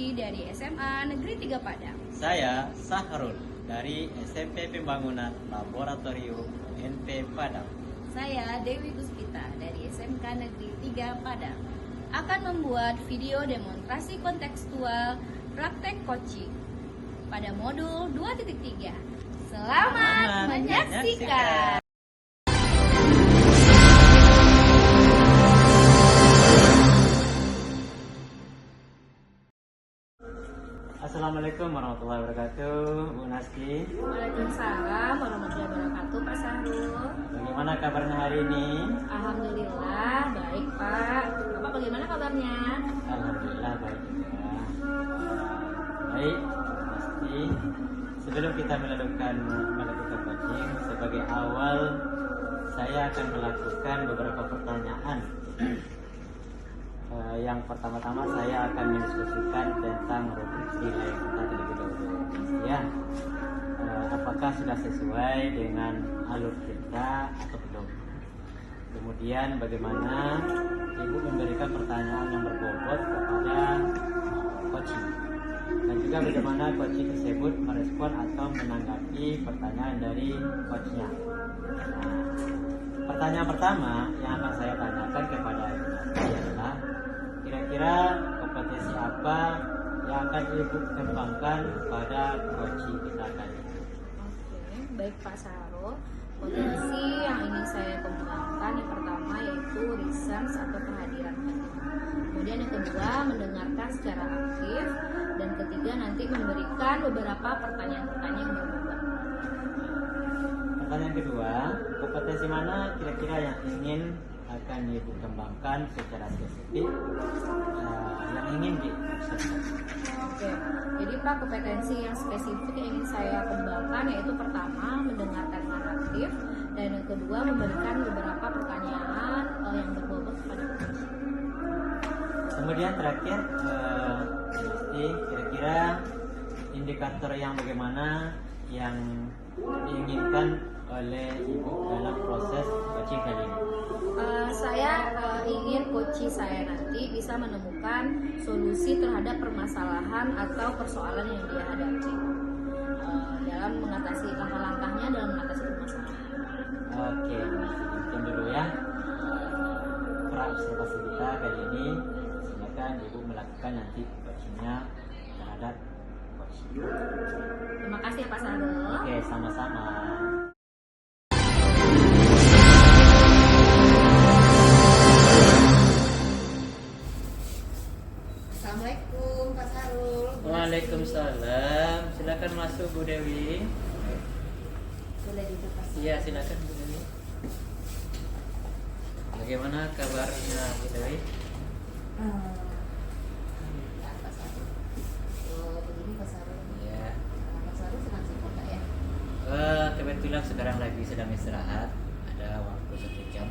Rizky dari SMA Negeri 3 Padang. Saya Sahrul dari SMP Pembangunan Laboratorium NP Padang. Saya Dewi Guspita dari SMK Negeri 3 Padang akan membuat video demonstrasi kontekstual praktek coaching pada modul 2.3. Selamat menyaksikan. Assalamualaikum warahmatullahi wabarakatuh, Bu Naski. Waalaikumsalam warahmatullahi wabarakatuh, Pak Sahrul. Bagaimana kabarnya hari ini? Alhamdulillah baik, Pak. Bapak bagaimana kabarnya? Alhamdulillah baik juga. Baik, Naski. Sebelum kita melakukan coaching, sebagai awal saya akan melakukan beberapa pertanyaan. Yang pertama-tama saya akan mendiskusikan tentang rubrik nilai kita terlebih dahulu. Ya, apakah sudah sesuai dengan alur kita atau belum? Kemudian bagaimana Ibu memberikan pertanyaan yang berbobot kepada coaching, dan juga bagaimana coaching tersebut merespon atau menanggapi pertanyaan dari coachnya. Nah, pertanyaan pertama yang akan saya tanyakan kepada Ibu adalah, kira-kira kompetensi apa yang akan Ibu kembangkan pada coaching kita kali ini? Oke, baik Pak Sahrul. Potensi yang ingin saya kembangkan yang pertama yaitu research atau kehadiran hadir. Kemudian yang kedua mendengarkan secara aktif, dan ketiga nanti memberikan beberapa pertanyaan-pertanyaan yang berbobot. Pertanyaan kedua, kompetensi mana kira-kira yang ingin akan Ibu kembangkan secara spesifik, yang ingin diobservasi? Oke, jadi Pak, kompetensi yang spesifik yang ingin saya kembangkan yaitu pertama mendengarkan dengan aktif, dan yang kedua memberikan beberapa pertanyaan yang berbobot kepada coach. Kemudian terakhir, kira-kira indikator yang bagaimana yang diinginkan oleh Ibu dalam proses coaching kali ini? Saya ingin coach saya nanti bisa menemukan solusi terhadap permasalahan atau persoalan yang dia hadapi dalam mengatasi langkah-langkahnya dalam mengatasi permasalahan. Oke, itu dulu ya observasi kita kali ini. Silakan Ibu melakukan nanti coachingnya terhadap coaching. Terima kasih ya Pak Sahrul. Oke, sama-sama. Assalamualaikum Pak Sahrul. Waalaikumsalam. Silakan masuk Bu Dewi. Boleh duduk Pak Sahrul. Iya, silakan Bu Dewi. Bagaimana kabarnya Bu Dewi? Pak Sahrul. Begini Pak Sahrul. Iya. Pak Sahrul sedang sibuk nggak ya? Kebetulan sekarang lagi sedang istirahat. Ada waktu 1 jam.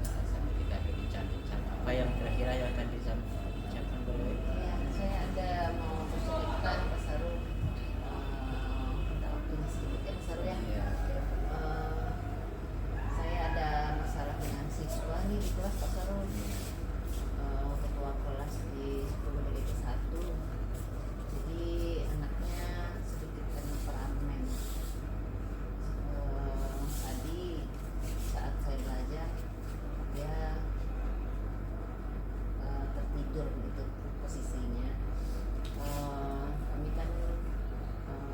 Sama kita berbincang-bincang. Apa yang kira-kira yang akan disampaikan Bu Dewi? Ya, saya ada mau menceritakan Pak Sahrul. Minta waktunya sedikit ya Pak Sahrul ya. Iya. Saya ada masalah dengan siswa nih di kelas Pak Sahrul. Ketua kelas di 10 DDT 1. Jadi anaknya sedikit temperamen. Tadi saat saya belajar dia tertidur begitu posisinya. Kami kan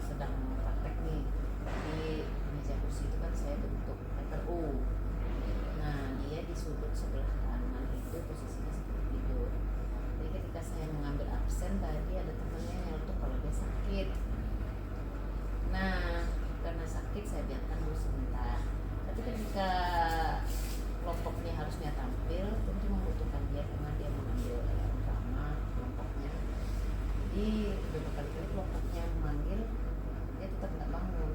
sedang praktek nih di meja kursi itu kan saya bentuk letter U. Nah, dia di sudut sebelah kanan itu posisinya seperti tidur. Jadi ketika saya mengambil absen tadi ada temannya nyeletuk kalau dia sakit. Nah, karena sakit saya biarkan dulu sebentar. Tapi ketika kelompoknya harusnya tampil, tentu membutuhkan dia karena dia mengambil utama kelompoknya. Jadi berkali-kali kelompoknya memanggil, dia tetap nggak bangun.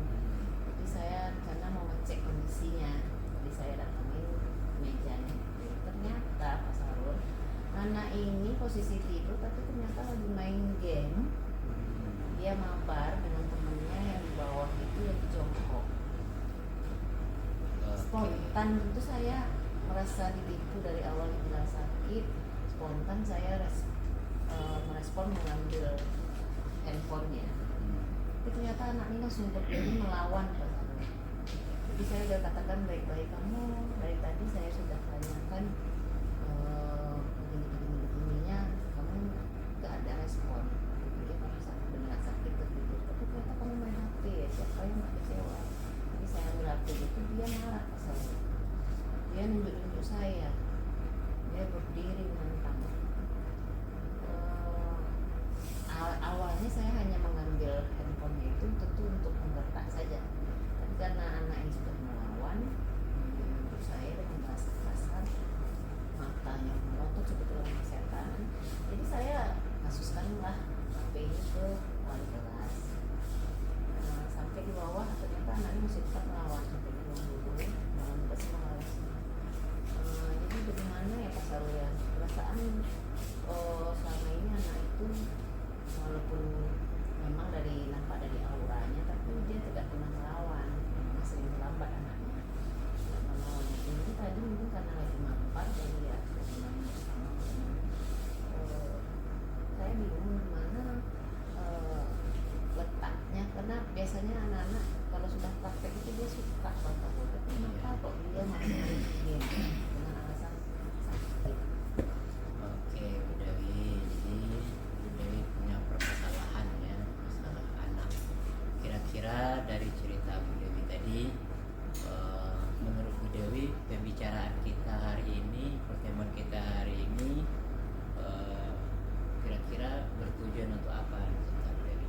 Jadi saya karena mau ngecek kondisinya, jadi saya datangin mejanya. Ternyata Pak Sahrul, anak ini posisi tidur tapi ternyata lagi main game. Dia mabar dengan temannya yang di bawah itu yang jongkok. Spontan itu saya merasa ditipu dari awal dibilang sakit. Spontan saya merespon mengambil handphonenya. Tapi ternyata anak ini langsung berdiri melawan Pak Sarul. Jadi saya udah katakan baik-baik, kamu dari tadi saya sudah tanyakan begini-begininya, kamu gak ada respon. Dia kamu benar sakit tertidur, tapi ternyata kamu main HP ya, siapa yang gak kecewa. Jadi saya ambil HP itu, dia marah Pak Sarul. Dia nunjuk-nunjuk saya, dia berdiri menentang. Awalnya saya hanya mengambil handphonenya itu tentu untuk menggertak saja, tapi karena anak ini sudah melawan, menurut saya dengan bahasa kasar, matanya melotot seperti orang setan. Jadi saya kasuskanlah HP ini ke wali kelas. Sampai di bawah ternyata anak ini masih tetap melawan sampai di ruang guru, melawan kelas. Jadi bagaimana ya Pak Sarul ya, perasaan selama ini anak itu walaupun memang nampak dari auranya, tapi dia tidak pernah melawan, memang sering terlambat anaknya, tidak melawan. Ini tadi mungkin karena lagi mampar, jadi ya saya bingung mana letaknya, karena biasanya anak-anak kalau sudah praktek itu dia suka banget, tapi kenapa kok dia masih main game dengan alasan sakit. Oke, Bu Dewi, jadi Bu Dewi punya permasalahan ya, masalah anak. Kira-kira dari cerita Bu Dewi tadi, menurut Bu Dewi, pembicaraan kita hari ini, pertemuan kita hari ini, kira-kira bertujuan untuk apa, cerita Bu Dewi?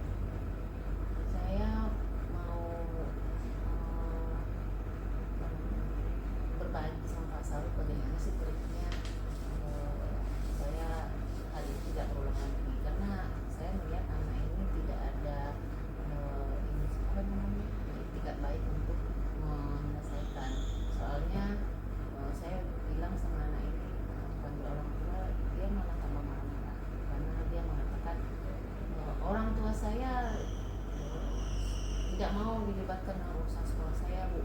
Saya mau berbagi sama Pak Sarul bagaimana sih triknya. Saya hal ini tidak berulang lagi karena saya melihat anak ini tidak ada tidak baik untuk menyelesaikan. Soalnya saya bilang sama anak ini, panggil orang tua, dia malah tambah marah-marah karena dia mengatakan orang tua saya tidak mau dilibatkan dalam urusan sekolah saya, Bu.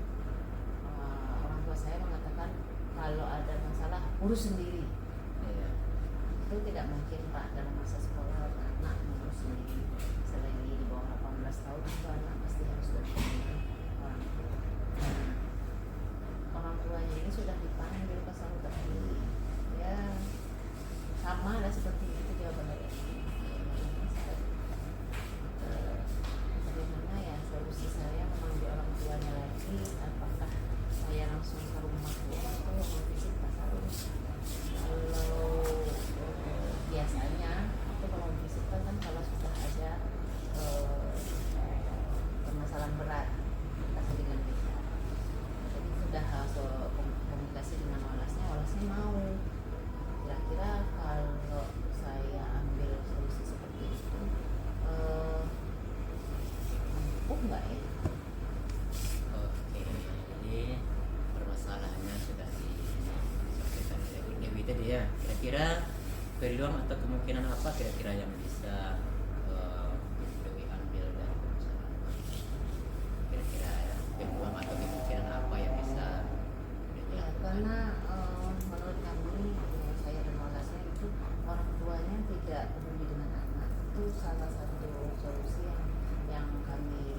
Orang tua saya mengatakan kalau ada masalah urus sendiri. Itu tidak mungkin Pak, dalam masa sekolah anak urus sendiri. Selagi di bawah 18 tahun itu anak pasti harus berhubungan orang tua. Orang tuanya ini sudah dipanggil ke Sarul tadi, ya sama lah seperti itu jawaban dari bagaimana ya solusi saya memanggil orang tuanya lagi, apakah saya langsung ke rumahnya atau mau visit Pak Sarul. Kalau biasanya itu kalau visit kan kalau sudah ada permasalahan berat komunikasi dengan kita, jadi sudah komunikasi dengan walasnya mau. Kira-kira kalau saya ambil solusi seperti itu mampu nggak ya? Oke, jadi permasalahannya sudah disampaikan oleh Bu Dewi tadi ya. Kira-kira peluang atau kemungkinan apa kira-kira yang bisa Bu Dewi ambil dari permasalahan? Kira-kira ya, peluang atau kemungkinan apa yang bisa Bu Dewi Ya, lakukan? karena menurut kami, saya dan walasnya itu orang tuanya tidak peduli dengan anak, itu salah satu solusi yang kami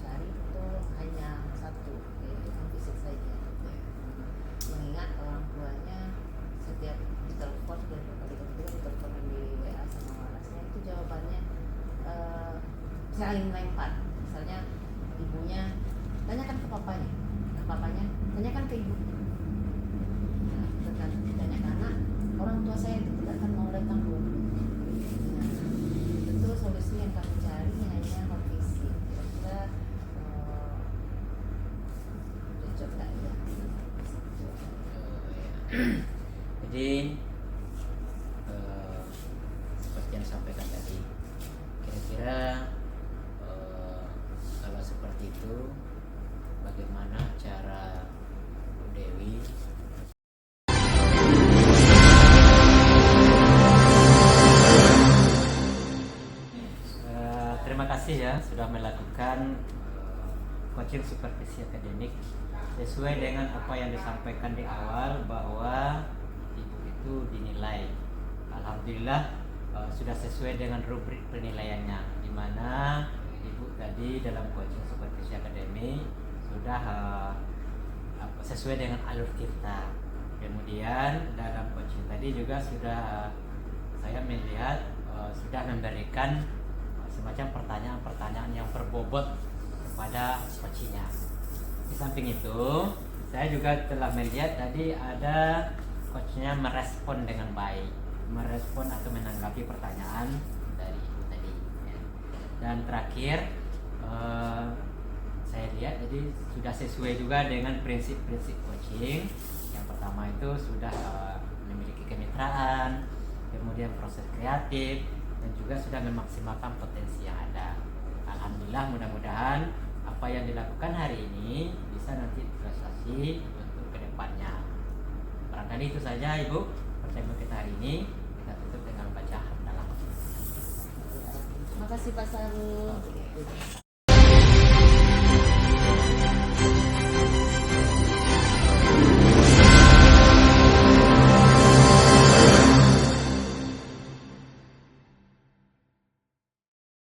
cari itu hanya satu, yaitu fisik saja. Mengingat orang tuanya setiap ditelepon sudah berkali-kali ditelepon di WA sama walasnya, itu jawabannya saling lempar. Misalnya ibunya tanyakan ke papanya, tanyakan ke ibu. Nah, tanya ke anak, orang tua saya itu tidak akan mau datang dulu. Nah, itu solusi yang kami cari hanya konfisi. Kira-kira cocok nggak ya? Jadi seperti yang disampaikan tadi, kira-kira kalau seperti itu, bagaimana cara Bu Dewi Terima kasih ya sudah melakukan coaching supervisi akademik sesuai dengan apa yang disampaikan di awal, bahwa ibu itu dinilai alhamdulillah sudah sesuai dengan rubrik penilaiannya, di mana Ibu tadi dalam coaching supervisi akademi sudah sesuai dengan alur kita. Kemudian dalam coaching tadi juga sudah saya melihat sudah memberikan semacam pertanyaan-pertanyaan yang berbobot kepada coachingnya. Di samping itu, saya juga telah melihat tadi ada coachnya merespon dengan baik, merespon atau menanggapi pertanyaan dari Ibu tadi. Ya. Dan terakhir, saya lihat jadi sudah sesuai juga dengan prinsip-prinsip coaching. Yang pertama itu sudah memiliki kemitraan, kemudian proses kreatif, dan juga sudah memaksimalkan potensi yang ada. Alhamdulillah, mudah-mudahan apa yang dilakukan hari ini bisa nanti terrealisasi untuk kedepannya. Barangkali itu saja Ibu pertemuan kita hari ini. Kita tutup dengan baca hamdalah. Terima kasih Pak Sarul.